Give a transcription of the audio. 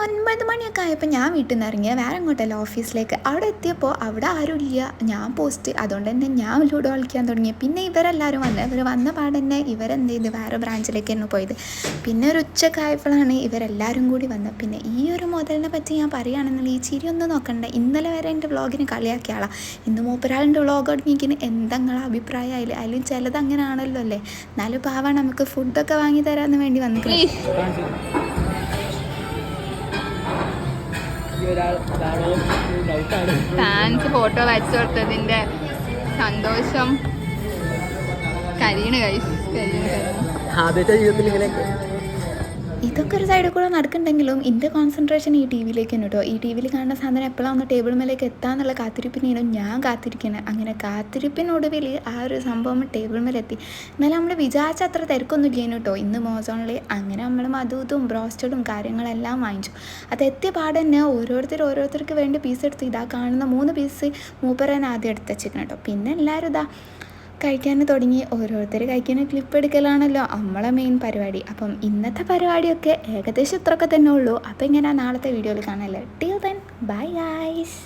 9 മണിയൊക്കെ ആയപ്പോൾ ഞാൻ വീട്ടിൽ നിന്ന് ഇറങ്ങിയ വേറെ എങ്ങോട്ടല്ല ഓഫീസിലേക്ക്. അവിടെ എത്തിയപ്പോൾ അവിടെ ആരുമില്ല. ഞാൻ പോസ്റ്റ്, അതുകൊണ്ട് തന്നെ ഞാൻ ലൂഡോ കളിക്കാൻ തുടങ്ങി. പിന്നെ ഇവരെല്ലാവരും ഇവർ വന്ന പാടന്നെ ഇവരെന്ത് ചെയ്ത് വേറെ ബ്രാഞ്ചിലേക്കായിരുന്നു പോയത്. പിന്നെ ഒരു ഉച്ചക്കായപ്പോഴാണ് ഇവരെല്ലാവരും കൂടി വന്നത്. പിന്നെ ഈ ഒരു മുതലിനെ പറ്റി ഞാൻ പറയുകയാണെന്നുണ്ടെങ്കിൽ ഈ ചിരി ഒന്നും നോക്കണ്ട. ഇന്നലെ വരെ എൻ്റെ വ്ളോഗിന് കളിയാക്കിയ ആളാണ്. ഇന്ന് മൂപ്പരാളിൻ്റെ വ്ളോഗ് തുടങ്ങിയിരിക്കുന്ന എന്തെങ്കിലും അഭിപ്രായം അതിലും ചിലത് അങ്ങനെ ആണല്ലോ അല്ലേ. എന്നാലും പാവാണ്, നമുക്ക് ഫുഡൊക്കെ വാങ്ങി തരാമെന്ന് വേണ്ടി വന്നിട്ടുണ്ട്. ഫാൻസ് ഫോട്ടോ വരച്ചു കൊടുത്തതിന്റെ സന്തോഷം കരിയണ് കഴിച്ചു. ഇതൊക്കെ ഒരു സൈഡിൽ കൂടെ നടക്കുന്നുണ്ടെങ്കിലും എൻ്റെ കോൺസെൻട്രേഷൻ ഈ ടി വിയിലേക്ക് തന്നെ കേട്ടോ. ഈ ടി വിയിൽ കാണുന്ന സാധനം എപ്പോഴാണ് ഒന്ന് ടേബിൾ മേലേക്ക് എത്താന്നുള്ള കാത്തിരിപ്പിനാണ് ഞാൻ കാത്തിരിക്കുന്നത്. അങ്ങനെ കാത്തിരിപ്പിനൊടുവിൽ ആ ഒരു സംഭവം ടേബിൾ മേലെത്തി. എന്നാലും നമ്മൾ വിചാരിച്ച അത്ര തിരക്കൊന്നും ഇല്ലേനു കേട്ടോ ഇന്ന് മോസോണിൽ. അങ്ങനെ നമ്മൾ മധുതും ബ്രോസ്റ്റഡും കാര്യങ്ങളെല്ലാം വാങ്ങിച്ചു. അത് എത്തിയ പാടെ തന്നെ ഓരോരുത്തർക്ക് വേണ്ടി പീസ് എടുത്ത് ഇതാ കാണുന്ന 3 പീസ് മൂപ്പരൻ ആദ്യം എടുത്ത് വെച്ചിരിക്കണം കേട്ടോ. പിന്നെ എല്ലാവരും ഇതാ കഴിക്കാൻ തുടങ്ങി. ഓരോരുത്തർ കഴിക്കുന്ന ക്ലിപ്പ് എടുക്കലാണല്ലോ നമ്മളെ മെയിൻ പരിപാടി. അപ്പം ഇന്നത്തെ പരിപാടിയൊക്കെ ഏകദേശം ഇത്രയൊക്കെ തന്നെ ഉള്ളൂ. അപ്പോൾ ഇങ്ങനെ നാളത്തെ വീഡിയോയിൽ കാണാമല്ലേ. Till then bye guys.